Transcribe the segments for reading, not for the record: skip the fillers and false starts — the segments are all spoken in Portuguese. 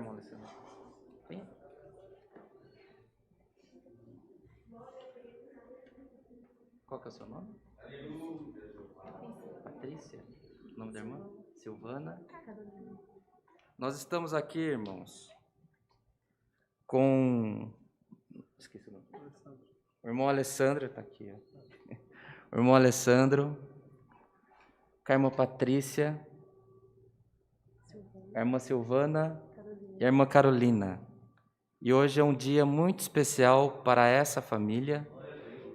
irmã Alessandra? Tem? Qual que é o seu nome? Patrícia. O nome da irmã? Silvana. Nós estamos aqui, irmãos, com... Esqueci o nome. O irmão Alessandro está aqui. Ó. O irmão Alessandro, com a irmã Patrícia, a irmã Silvana e a irmã Carolina. E hoje é um dia muito especial para essa família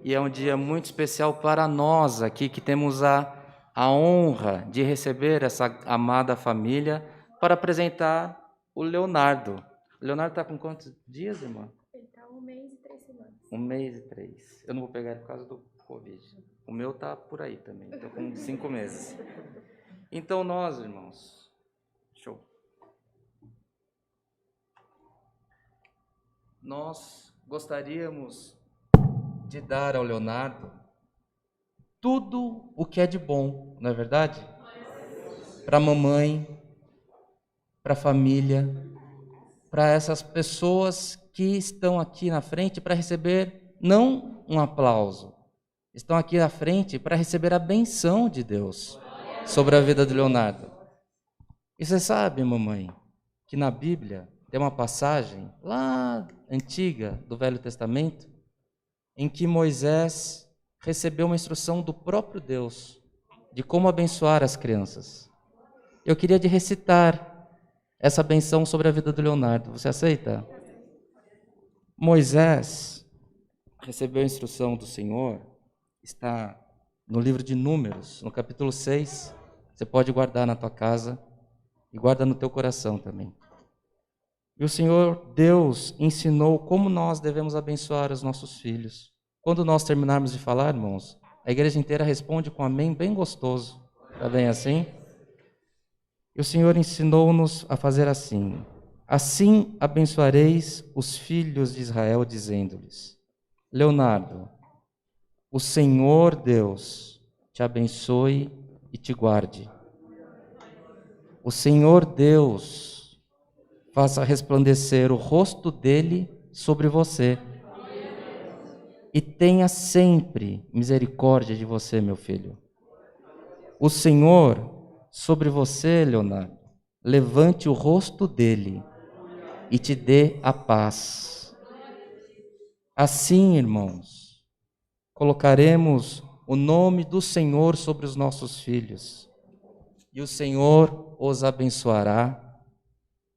e é um dia muito especial para nós aqui que temos a honra de receber essa amada família para apresentar o Leonardo. O Leonardo está com quantos dias, irmã? Ele está 1 mês e 3 semanas. 1 mês e 3. Eu não vou pegar ele por causa do Covid. O meu está por aí também, estou com 5 meses. Então nós, irmãos, show. Nós gostaríamos de dar ao Leonardo tudo o que é de bom, não é verdade? Para a mamãe, para a família, para essas pessoas que estão aqui na frente para receber não um aplauso, estão aqui na frente para receber a benção de Deus sobre a vida do Leonardo. E você sabe, mamãe, que na Bíblia tem uma passagem lá antiga do Velho Testamento em que Moisés recebeu uma instrução do próprio Deus de como abençoar as crianças. Eu queria de recitar essa benção sobre a vida do Leonardo. Você aceita? Moisés recebeu a instrução do Senhor, está no livro de Números, no capítulo 6. Você pode guardar na tua casa e guarda no teu coração também. E o Senhor Deus ensinou como nós devemos abençoar os nossos filhos. Quando nós terminarmos de falar, irmãos, a igreja inteira responde com amém bem gostoso. Está bem assim? E o Senhor ensinou-nos a fazer assim: assim abençoareis os filhos de Israel, dizendo-lhes: Leonardo, o Senhor Deus te abençoe e te guarde. O Senhor Deus faça resplandecer o rosto dele sobre você e tenha sempre misericórdia de você, meu filho. O Senhor sobre você, Leonardo, levante o rosto dele e te dê a paz. Assim, irmãos, colocaremos o nome do Senhor sobre os nossos filhos e o Senhor os abençoará.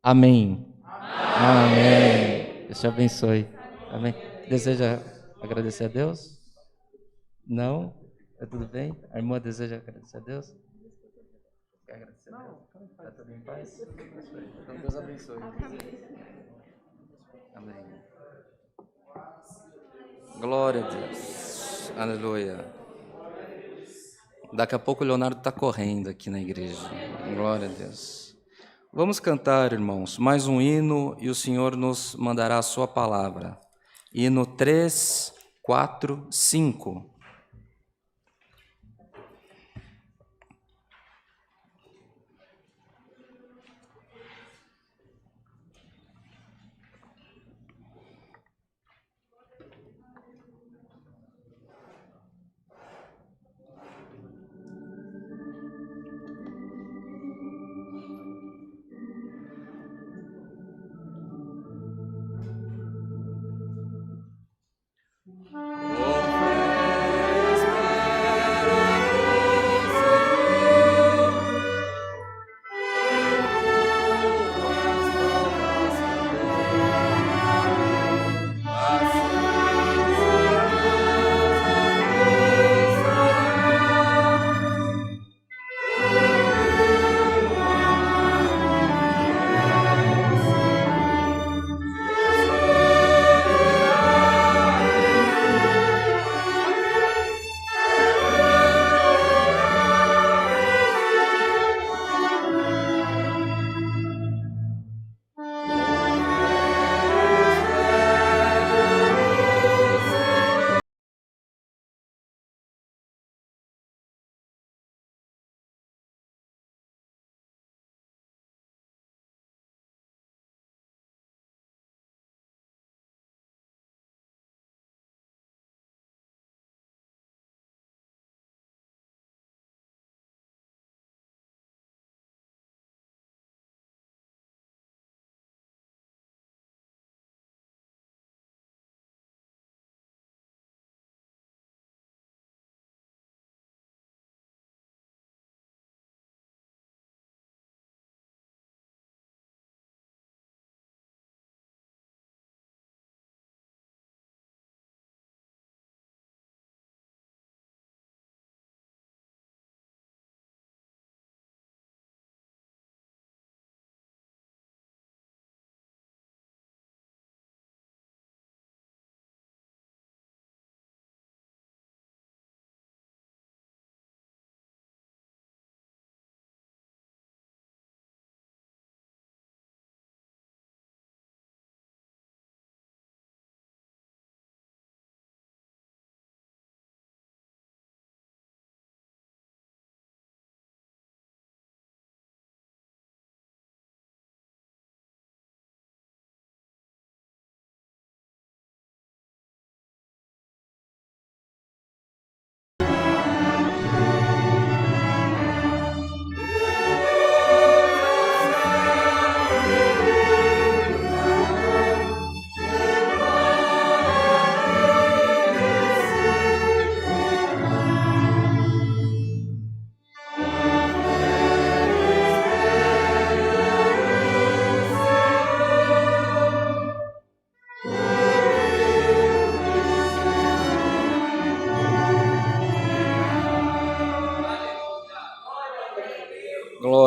Amém. Amém. Deus te abençoe. Amém. Deseja agradecer a Deus? Não? É tudo bem? A irmã deseja agradecer a Deus? Quer agradecer a Deus? Está tudo em paz? Então Deus abençoe. Amém. Glória a Deus. Aleluia. Daqui a pouco o Leonardo está correndo aqui na igreja. Glória a Deus. Vamos cantar, irmãos, mais um hino e o Senhor nos mandará a sua palavra. Hino 3, 4, 5.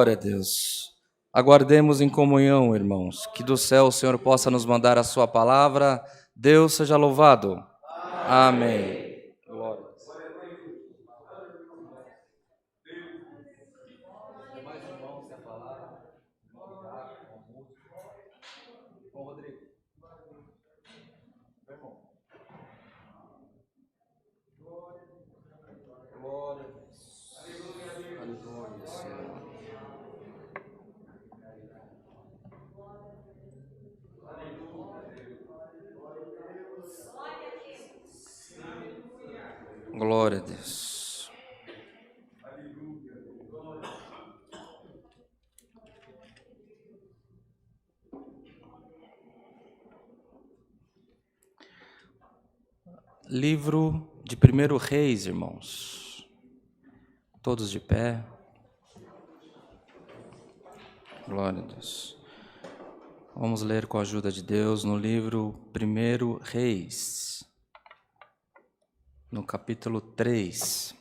Glória a Deus. Aguardemos em comunhão, irmãos, que do céu o Senhor possa nos mandar a sua palavra. Deus seja louvado. Amém. Glória a Deus. Glória a Deus. Livro de 1 Reis, irmãos. Todos de pé. Glória a Deus. Vamos ler com a ajuda de Deus no livro 1 Reis, no capítulo 3.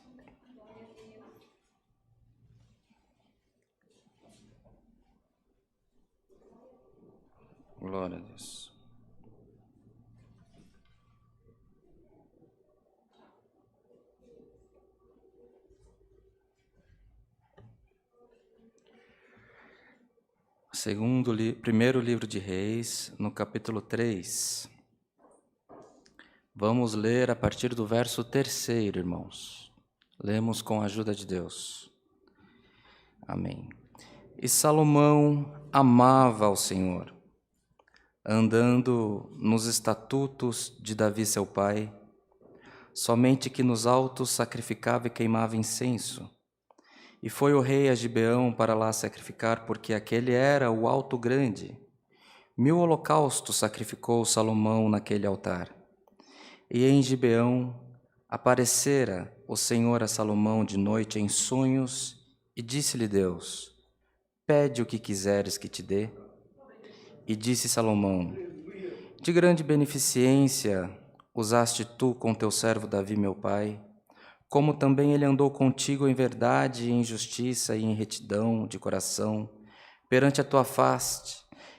Glória a Deus. Primeiro livro de Reis, no capítulo 3. Vamos ler a partir do verso 3, irmãos. Lemos com a ajuda de Deus. Amém. E Salomão amava ao Senhor, andando nos estatutos de Davi seu pai, somente que nos altos sacrificava e queimava incenso. E foi o rei a Gibeão para lá sacrificar, porque aquele era o alto grande. 1000 holocaustos sacrificou Salomão naquele altar. E em Gibeão aparecera o Senhor a Salomão de noite em sonhos, e disse-lhe Deus: pede o que quiseres que te dê. E disse Salomão: de grande beneficência usaste tu com teu servo Davi meu pai, como também ele andou contigo em verdade, em justiça e em retidão de coração, perante a tua face,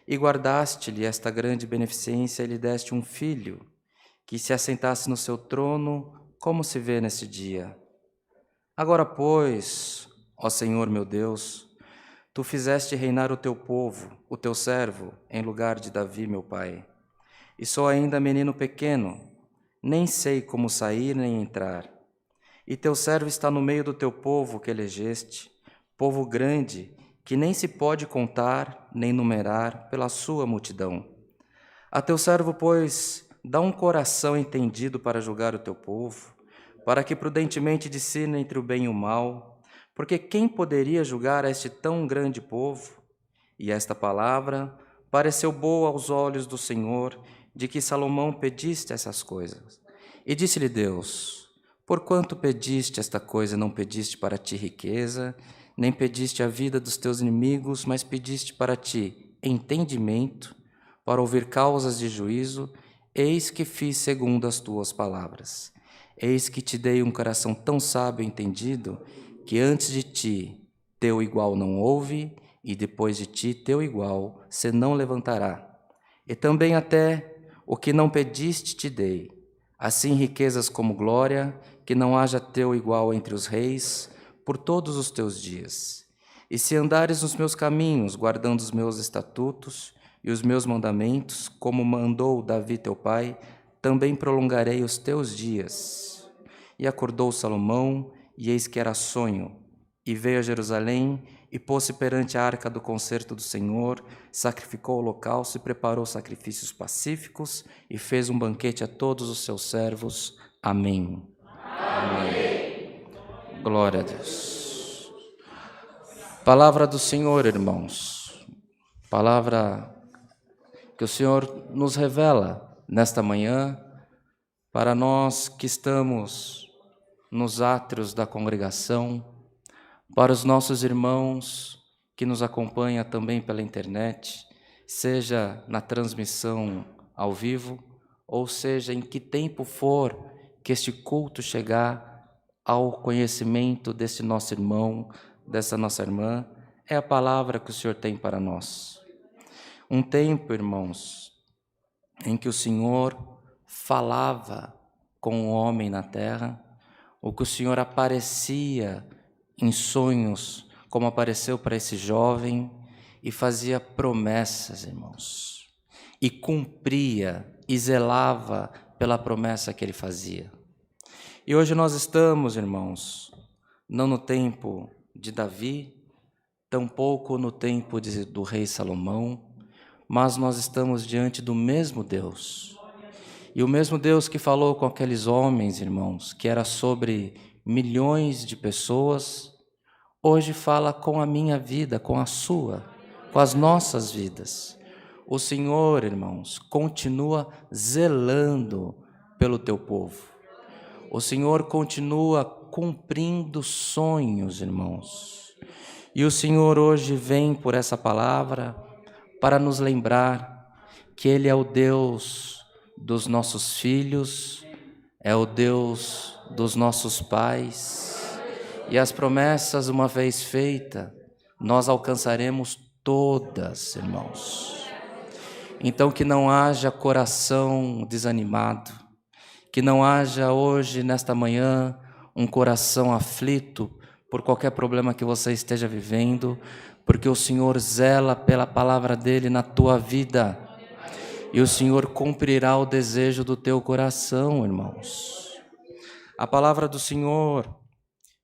e guardaste-lhe esta grande beneficência, e lhe deste um filho, que se assentasse no seu trono, como se vê neste dia. Agora, pois, ó Senhor meu Deus, tu fizeste reinar o teu povo, o teu servo, em lugar de Davi meu pai. E sou ainda menino pequeno, nem sei como sair nem entrar. E teu servo está no meio do teu povo que elegeste, povo grande, que nem se pode contar nem numerar pela sua multidão. A teu servo, pois, dá um coração entendido para julgar o teu povo, para que prudentemente discirna entre o bem e o mal, porque quem poderia julgar a este tão grande povo? E esta palavra pareceu boa aos olhos do Senhor, de que Salomão pediste essas coisas. E disse-lhe Deus: porquanto pediste esta coisa, não pediste para ti riqueza, nem pediste a vida dos teus inimigos, mas pediste para ti entendimento, para ouvir causas de juízo. Eis que fiz segundo as tuas palavras. Eis que te dei um coração tão sábio e entendido, que antes de ti teu igual não houve, e depois de ti teu igual se não levantará. E também até o que não pediste te dei, assim riquezas como glória, que não haja teu igual entre os reis, por todos os teus dias. E se andares nos meus caminhos, guardando os meus estatutos e os meus mandamentos, como mandou Davi teu pai, também prolongarei os teus dias. E acordou Salomão, e eis que era sonho, e veio a Jerusalém, e pôs-se perante a arca do concerto do Senhor, sacrificou o holocausto e preparou sacrifícios pacíficos, e fez um banquete a todos os seus servos. Amém. Amém. Glória a Deus. Palavra do Senhor, irmãos. Palavra que o Senhor nos revela nesta manhã, para nós que estamos nos átrios da congregação, para os nossos irmãos que nos acompanham também pela internet, seja na transmissão ao vivo, ou seja em que tempo for que este culto chegar ao conhecimento desse nosso irmão, dessa nossa irmã, é a palavra que o Senhor tem para nós. Um tempo, irmãos, em que o Senhor falava com o homem na terra, ou que o Senhor aparecia em sonhos, como apareceu para esse jovem, e fazia promessas, irmãos, e cumpria e zelava pela promessa que ele fazia. E hoje nós estamos, irmãos, não no tempo de Davi, tampouco no tempo do rei Salomão, mas nós estamos diante do mesmo Deus. E o mesmo Deus que falou com aqueles homens, irmãos, que era sobre milhões de pessoas, hoje fala com a minha vida, com a sua, com as nossas vidas. O Senhor, irmãos, continua zelando pelo teu povo. O Senhor continua cumprindo sonhos, irmãos. E o Senhor hoje vem por essa palavra para nos lembrar que Ele é o Deus dos nossos filhos, é o Deus dos nossos pais. E as promessas, uma vez feitas, nós alcançaremos todas, irmãos. Então que não haja coração desanimado, que não haja hoje, nesta manhã, um coração aflito por qualquer problema que você esteja vivendo, porque o Senhor zela pela palavra dEle na tua vida, e o Senhor cumprirá o desejo do teu coração, irmãos. A palavra do Senhor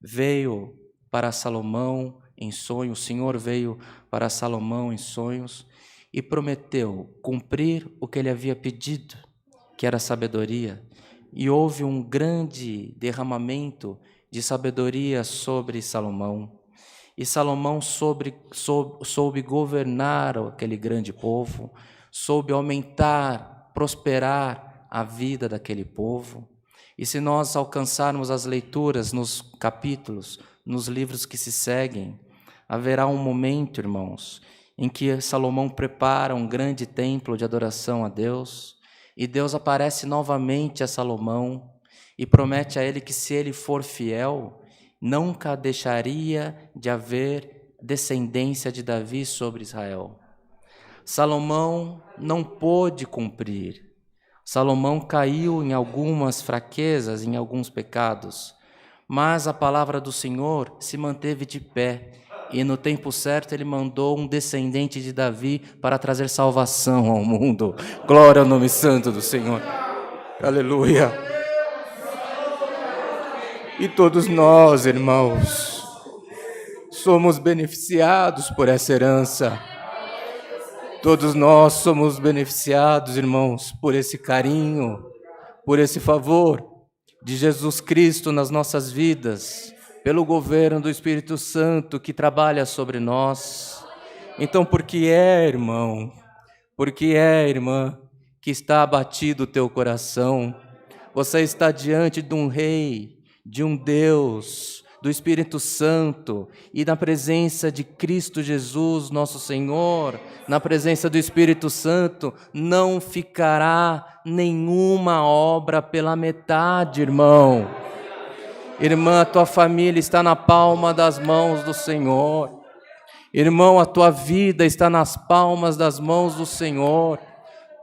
veio para Salomão em sonhos, o Senhor veio para Salomão em sonhos e prometeu cumprir o que ele havia pedido, que era sabedoria. E houve um grande derramamento de sabedoria sobre Salomão. E Salomão soube governar aquele grande povo, soube aumentar, prosperar a vida daquele povo. E se nós alcançarmos as leituras nos capítulos, nos livros que se seguem, haverá um momento, irmãos, em que Salomão prepara um grande templo de adoração a Deus, e Deus aparece novamente a Salomão e promete a ele que, se ele for fiel, nunca deixaria de haver descendência de Davi sobre Israel. Salomão não pôde cumprir. Salomão caiu em algumas fraquezas, em alguns pecados, mas a palavra do Senhor se manteve de pé, e no tempo certo ele mandou um descendente de Davi para trazer salvação ao mundo. Glória ao nome santo do Senhor. Aleluia. E todos nós, irmãos, somos beneficiados por essa herança. Todos nós somos beneficiados, irmãos, por esse carinho, por esse favor de Jesus Cristo nas nossas vidas, pelo governo do Espírito Santo que trabalha sobre nós. Então, por que é, irmão, por que é, irmã, que está abatido o teu coração? Você está diante de um rei, de um Deus, do Espírito Santo, e na presença de Cristo Jesus, nosso Senhor, na presença do Espírito Santo, não ficará nenhuma obra pela metade, irmão. Irmã, a tua família está na palma das mãos do Senhor. Irmão, a tua vida está nas palmas das mãos do Senhor.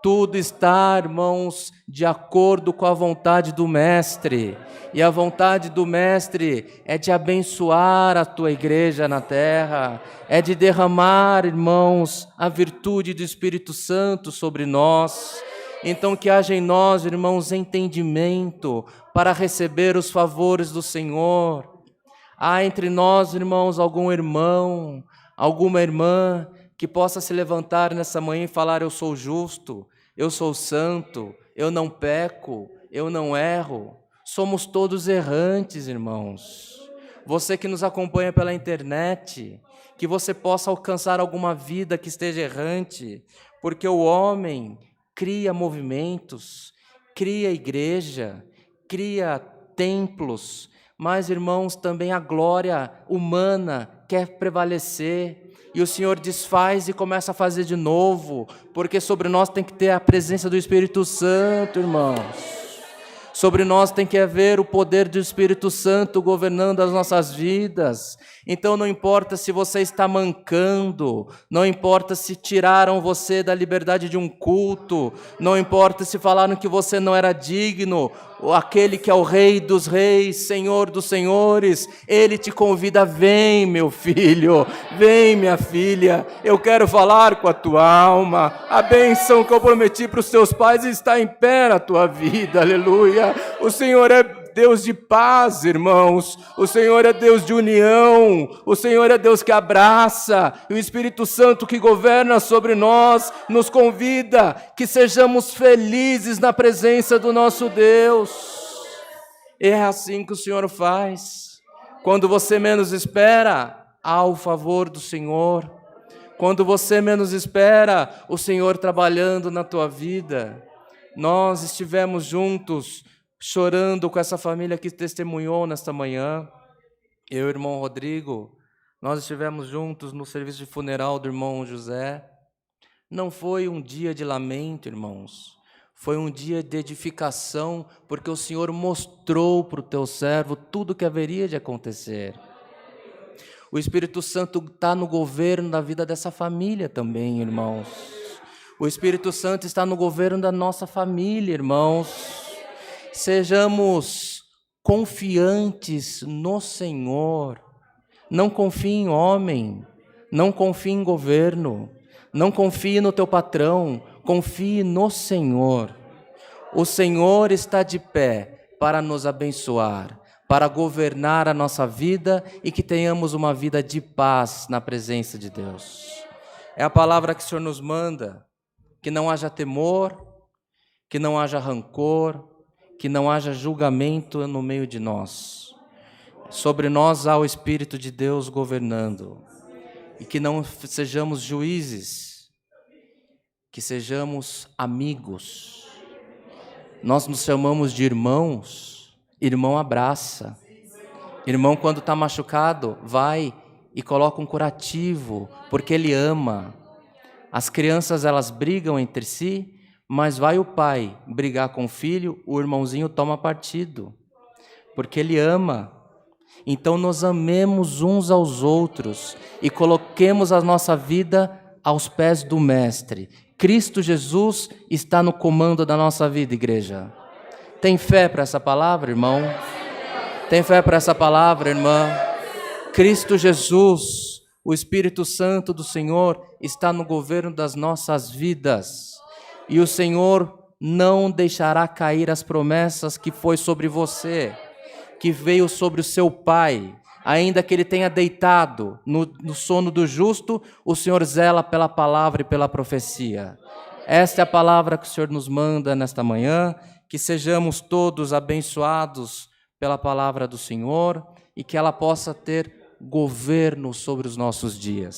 Tudo está, irmãos, de acordo com a vontade do Mestre. E a vontade do Mestre é de abençoar a tua igreja na terra, é de derramar, irmãos, a virtude do Espírito Santo sobre nós. Então que haja em nós, irmãos, entendimento para receber os favores do Senhor. Há entre nós, irmãos, algum irmão, alguma irmã que possa se levantar nessa manhã e falar: eu sou justo, eu sou santo, eu não peco, eu não erro. Somos todos errantes, irmãos. Você que nos acompanha pela internet, que você possa alcançar alguma vida que esteja errante, porque o homem cria movimentos, cria igreja, cria templos, mas, irmãos, também a glória humana quer prevalecer, e o Senhor desfaz e começa a fazer de novo, porque sobre nós tem que ter a presença do Espírito Santo, irmãos. Sobre nós tem que haver o poder do Espírito Santo governando as nossas vidas. Então não importa se você está mancando, não importa se tiraram você da liberdade de um culto, não importa se falaram que você não era digno, aquele que é o Rei dos Reis, Senhor dos Senhores, Ele te convida: vem meu filho, vem minha filha, eu quero falar com a tua alma, a bênção que eu prometi para os teus pais está em pé na tua vida, aleluia. O Senhor é Deus de paz, irmãos, o Senhor é Deus de união, o Senhor é Deus que abraça, e o Espírito Santo que governa sobre nós, nos convida que sejamos felizes na presença do nosso Deus. E é assim que o Senhor faz, quando você menos espera, há o favor do Senhor, quando você menos espera, o Senhor trabalhando na tua vida. Nós estivemos juntos, chorando com essa família que testemunhou nesta manhã. Eu e o irmão Rodrigo, nós estivemos juntos no serviço de funeral do irmão José. Não foi um dia de lamento, irmãos. Foi um dia de edificação, porque o Senhor mostrou para o teu servo tudo o que haveria de acontecer. O Espírito Santo está no governo da vida dessa família também, irmãos. O Espírito Santo está no governo da nossa família, irmãos. Sejamos confiantes no Senhor. Não confie em homem, não confie em governo, não confie no teu patrão, confie no Senhor. O Senhor está de pé para nos abençoar, para governar a nossa vida e que tenhamos uma vida de paz na presença de Deus. É a palavra que o Senhor nos manda, que não haja temor, que não haja rancor, que não haja julgamento no meio de nós. Sobre nós há o Espírito de Deus governando. E que não sejamos juízes, que sejamos amigos. Nós nos chamamos de irmãos. Irmão abraça. Irmão, quando está machucado, vai e coloca um curativo, porque ele ama. As crianças, elas brigam entre si, mas vai o pai brigar com o filho, o irmãozinho toma partido, porque ele ama. Então nós amemos uns aos outros e coloquemos a nossa vida aos pés do Mestre. Cristo Jesus está no comando da nossa vida, igreja. Tem fé para essa palavra, irmão? Tem fé para essa palavra, irmã? Cristo Jesus, o Espírito Santo do Senhor, está no governo das nossas vidas. E o Senhor não deixará cair as promessas que foi sobre você, que veio sobre o seu pai. Ainda que ele tenha deitado no sono do justo, o Senhor zela pela palavra e pela profecia. Esta é a palavra que o Senhor nos manda nesta manhã, que sejamos todos abençoados pela palavra do Senhor e que ela possa ter governo sobre os nossos dias.